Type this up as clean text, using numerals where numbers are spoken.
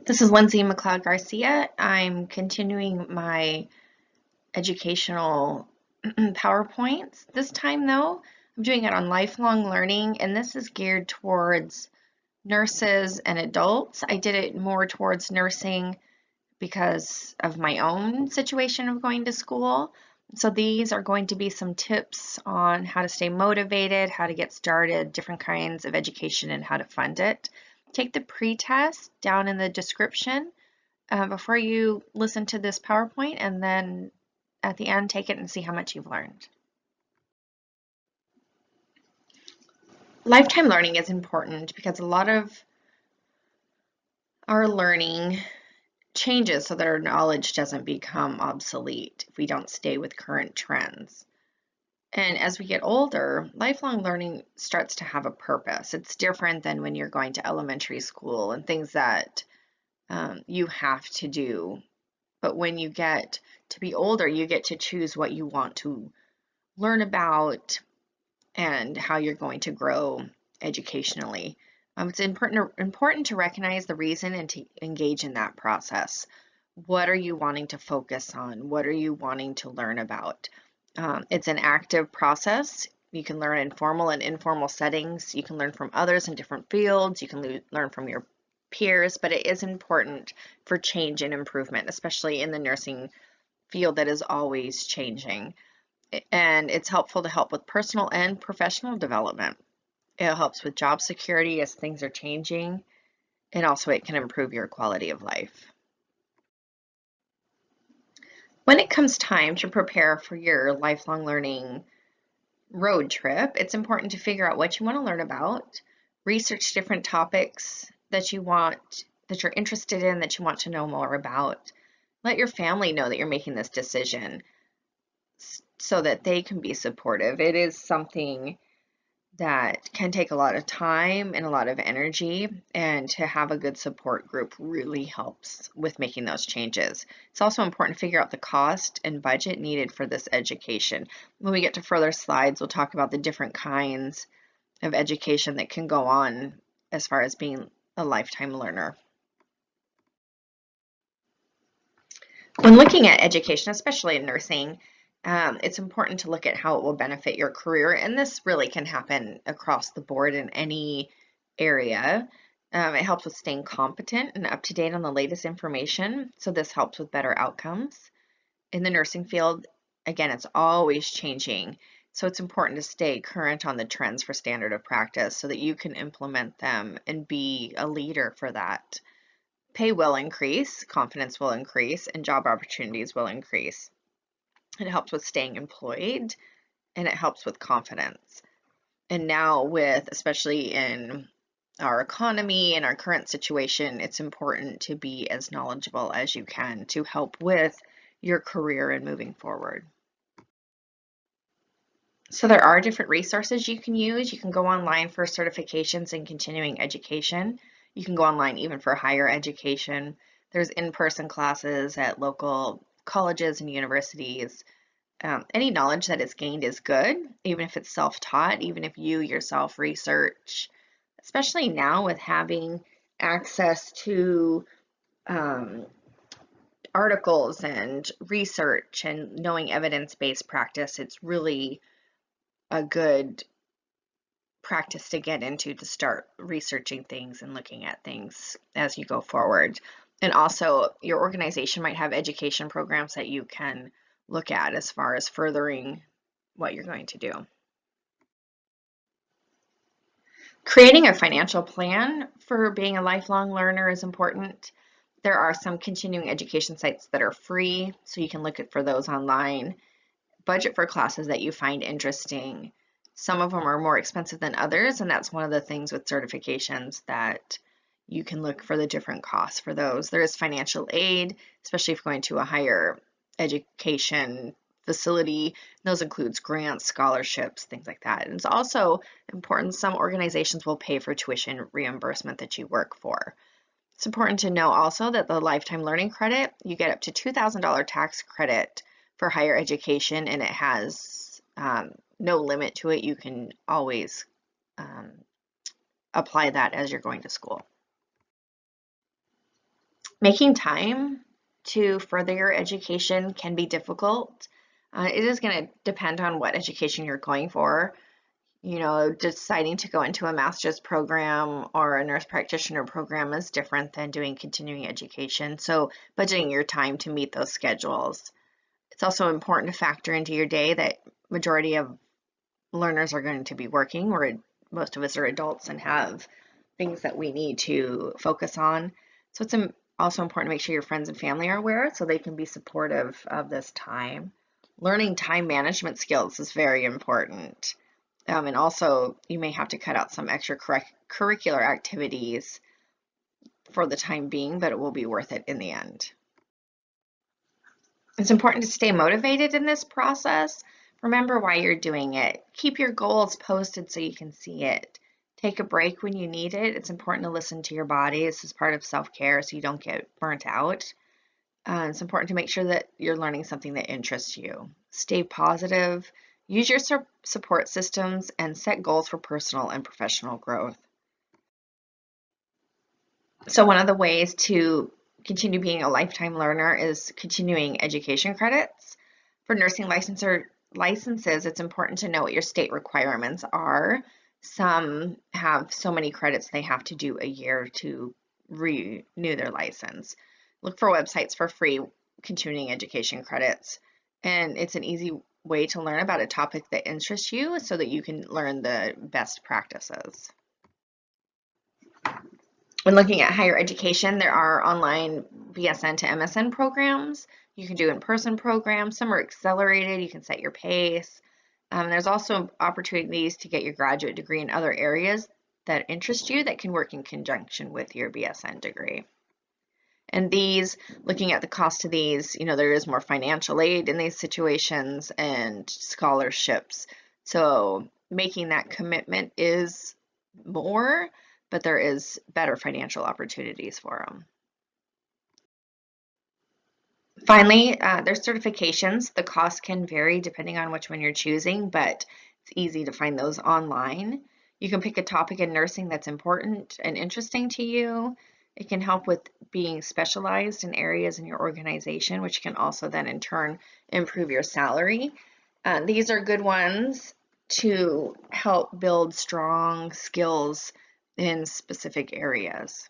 This is Lindsay McLeod Garcia. I'm continuing my educational PowerPoints. This time, though, I'm doing it on lifelong learning, and this is geared towards nurses and adults. I did it more towards nursing because of my own situation of going to school. So these are going to be some tips on how to stay motivated, how to get started, different kinds of education, and how to fund it. Take the pre-test down in the description before you listen to this PowerPoint, and then at the end, take it and see how much you've learned. Lifetime learning is important because a lot of our learning changes so that our knowledge doesn't become obsolete if we don't stay with current trends. And as we get older, lifelong learning starts to have a purpose. It's different than when you're going to elementary school and things that you have to do. But when you get to be older, you get to choose what you want to learn about and how you're going to grow educationally. It's important to recognize the reason and to engage in that process. What are you wanting to focus on? What are you wanting to learn about? It's an active process. You can learn in formal and informal settings. You can learn from others in different fields. You can learn from your peers, but it is important for change and improvement, especially in the nursing field that is always changing. And it's helpful to help with personal and professional development. It helps with job security as things are changing, and also it can improve your quality of life. When it comes time to prepare for your lifelong learning road trip, it's important to figure out what you want to learn about, research different topics that you're interested in, that you want to know more about. Let your family know that you're making this decision so that they can be supportive. It is something that can take a lot of time and a lot of energy, and to have a good support group really helps with making those changes. It's also important to figure out the cost and budget needed for this education. When we get to further slides, we'll talk about the different kinds of education that can go on as far as being a lifetime learner. When looking at education, especially in nursing, it's important to look at how it will benefit your career, and this really can happen across the board in any area. It helps with staying competent and up to date on the latest information, so this helps with better outcomes. In the nursing field, again, it's always changing, so it's important to stay current on the trends for standard of practice so that you can implement them and be a leader for that. Pay will increase, confidence will increase, and job opportunities will increase. It helps with staying employed, and it helps with confidence. And now especially in our economy and our current situation, it's important to be as knowledgeable as you can to help with your career and moving forward. So there are different resources you can use. You can go online for certifications and continuing education. You can go online even for higher education. There's in-person classes at local colleges and universities. Any knowledge that is gained is good, even if it's self-taught, even if you yourself research, especially now with having access to articles and research and knowing evidence-based practice. It's really a good practice to get into to start researching things and looking at things as you go forward. And also, your organization might have education programs that you can look at as far as furthering what you're going to do. Creating a financial plan for being a lifelong learner is important. There are some continuing education sites that are free, so you can look for those online. Budget for classes that you find interesting. Some of them are more expensive than others, and that's one of the things with certifications, that you can look for the different costs for those. There is financial aid, especially if you're going to a higher education facility. Those includes grants, scholarships, things like that. And it's also important, some organizations will pay for tuition reimbursement that you work for. It's important to know also that the lifetime learning credit, you get up to $2,000 tax credit for higher education, and it has no limit to it. You can always apply that as you're going to school. Making time to further your education can be difficult. It is going to depend on what education you're going for. You know, deciding to go into a master's program or a nurse practitioner program is different than doing continuing education. So budgeting your time to meet those schedules. It's also important to factor into your day that majority of learners are going to be working, or most of us are adults and have things that we need to focus on. So it's also important to make sure your friends and family are aware so they can be supportive of this time. Learning time management skills is very important. And also, you may have to cut out some extracurricular activities for the time being, but it will be worth it in the end. It's important to stay motivated in this process. Remember why you're doing it. Keep your goals posted so you can see it. Take a break when you need it. It's important to listen to your body. This is part of self-care so you don't get burnt out. It's important to make sure that you're learning something that interests you. Stay positive. Use your support systems and set goals for personal and professional growth. So one of the ways to continue being a lifetime learner is continuing education credits. For nursing licenses, it's important to know what your state requirements are. Some have so many credits they have to do a year to renew their license. Look for websites for free continuing education credits. And it's an easy way to learn about a topic that interests you so that you can learn the best practices. When looking at higher education, there are online BSN to MSN programs. You can do in-person programs. Some are accelerated. You can set your pace. There's also opportunities to get your graduate degree in other areas that interest you that can work in conjunction with your BSN degree. And these, looking at the cost of these, you know, there is more financial aid in these situations and scholarships. So making that commitment is more, but there is better financial opportunities for them. Finally, there's certifications. The cost can vary depending on which one you're choosing, but it's easy to find those online. You can pick a topic in nursing that's important and interesting to you. It can help with being specialized in areas in your organization, which can also then in turn improve your salary. These are good ones to help build strong skills in specific areas.